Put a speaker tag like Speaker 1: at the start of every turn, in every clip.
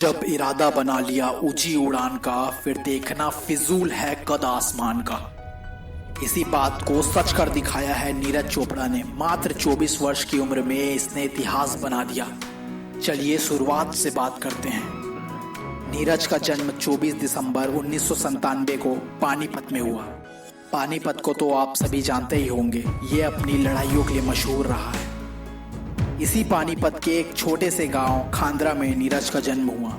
Speaker 1: जब इरादा बना लिया ऊंची उड़ान का, फिर देखना फिजूल है कद आसमान का। इसी बात को सच कर दिखाया है नीरज चोपड़ा ने। मात्र 24 वर्ष की उम्र में इसने इतिहास बना दिया। चलिए शुरुआत से बात करते हैं। नीरज का जन्म 24 दिसंबर 1997 को पानीपत में हुआ। पानीपत को तो आप सभी जानते ही होंगे, ये अपनी लड़ाइयों के लिए मशहूर रहा है। इसी पानीपत के एक छोटे से गांव खांदरा में नीरज का जन्म हुआ।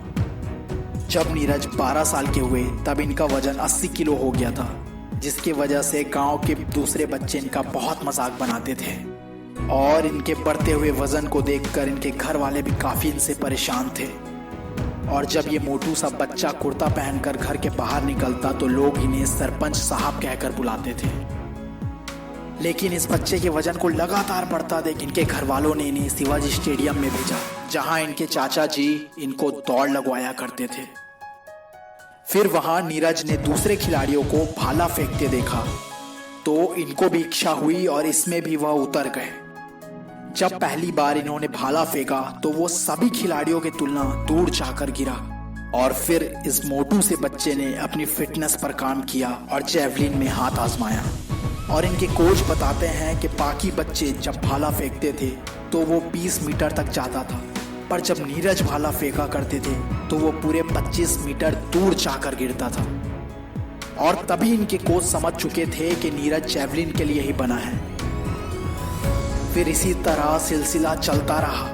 Speaker 1: जब नीरज 12 साल के हुए तब इनका वजन 80 किलो हो गया था, जिसकी वजह से गांव के दूसरे बच्चे इनका बहुत मजाक बनाते थे और इनके बढ़ते हुए वजन को देखकर इनके घर वाले भी काफी इनसे परेशान थे। और जब ये मोटू सा बच्चा कुर्ता पहनकर घर के बाहर निकलता तो लोग इन्हें सरपंच साहब कहकर बुलाते थे। लेकिन इस बच्चे के वजन को लगातार बढ़ता देख इनके घर वालों ने इन्हें शिवाजी स्टेडियम में भेजा, जहां इनके चाचा जी इनको दौड़ लगवाया करते थे। फिर वहां नीरज ने दूसरे खिलाड़ियों को भाला फेंकते देखा तो इनको भी इच्छा हुई और इसमें भी वह उतर गए। जब पहली बार इन्होंने भाला फेंका तो वो सभी खिलाड़ियों की तुलना दूर जाकर गिरा। और फिर इस मोटू से बच्चे ने अपनी फिटनेस पर काम किया और जेवलिन में हाथ आजमाया। और इनके कोच बताते हैं कि बाकी बच्चे जब भाला फेंकते थे तो वो 20 मीटर तक जाता था, पर जब नीरज भाला फेंका करते थे तो वो पूरे 25 मीटर दूर जाकर गिरता था। और तभी इनके कोच समझ चुके थे कि नीरज जेवलिन के लिए ही बना है। फिर इसी तरह सिलसिला चलता रहा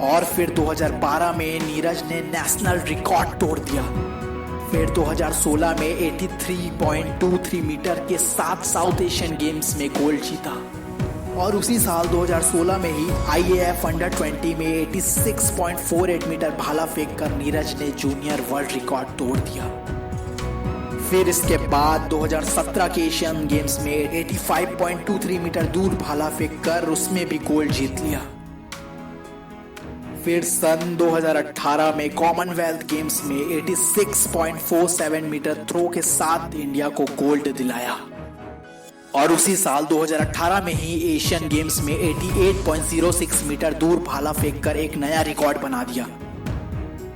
Speaker 1: और फिर 2012 में नीरज ने नेशनल रिकॉर्ड तोड़ दिया। फिर 2016 में 83.23 मीटर के 7 साउथ एशियन गेम्स में गोल्ड जीता। और उसी साल 2016 में ही IAF अंडर 20 में 86.48 मीटर भाला फेंककर नीरज ने जूनियर वर्ल्ड रिकॉर्ड तोड़ दिया। फिर इसके बाद 2017 के एशियन गेम्स में 85.23 मीटर दूर भाला फेंककर उसमें भी गोल्ड जीत लिया। फिर सन 2018 में कॉमनवेल्थ गेम्स में 86.47 मीटर थ्रो के साथ इंडिया को गोल्ड दिलाया। और उसी साल 2018 में ही एशियन गेम्स में 88.06 मीटर दूर भाला फेंककर एक नया रिकॉर्ड बना दिया।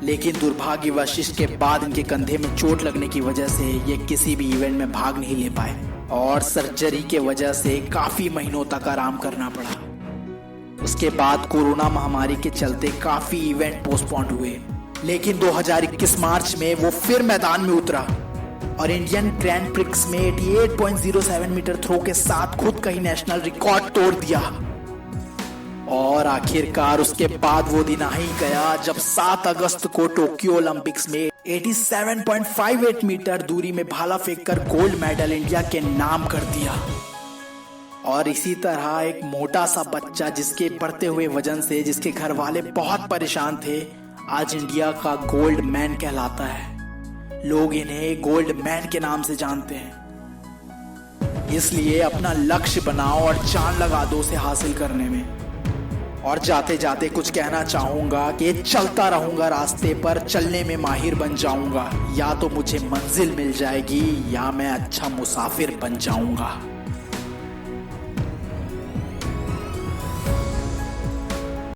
Speaker 1: लेकिन दुर्भाग्यवश इसके बाद इनके कंधे में चोट लगने की वजह से ये किसी भी इवेंट में भाग नहीं ले पाए और सर्जरी के वजह से काफी महीनों तक आराम करना पड़ा। उसके बाद कोरोना महामारी के चलते काफी इवेंट पोस्टपोन्ड हुए। लेकिन 2021 मार्च में वो फिर मैदान में उतरा और इंडियन ग्रैंड प्रिक्स में 88.07 मीटर थ्रो के साथ खुद का ही नेशनल रिकॉर्ड तोड़ दिया। और आखिरकार उसके बाद वो दिन आ ही गया जब 7 अगस्त को टोक्यो ओलंपिक्स में 87.58 मीटर दूरी में भाला फेंककर गोल्ड मेडल इंडिया के नाम कर दिया। और इसी तरह एक मोटा सा बच्चा जिसके बढ़ते हुए वजन से जिसके घर वाले बहुत परेशान थे, आज इंडिया का गोल्ड मैन कहलाता है। लोग इन्हें गोल्ड मैन के नाम से जानते हैं। इसलिए अपना लक्ष्य बनाओ और जान लगा दो उसे हासिल करने में। और जाते जाते कुछ कहना चाहूंगा कि चलता रहूंगा रास्ते पर, चलने में माहिर बन जाऊंगा। या तो मुझे मंजिल मिल जाएगी या मैं अच्छा मुसाफिर बन जाऊंगा।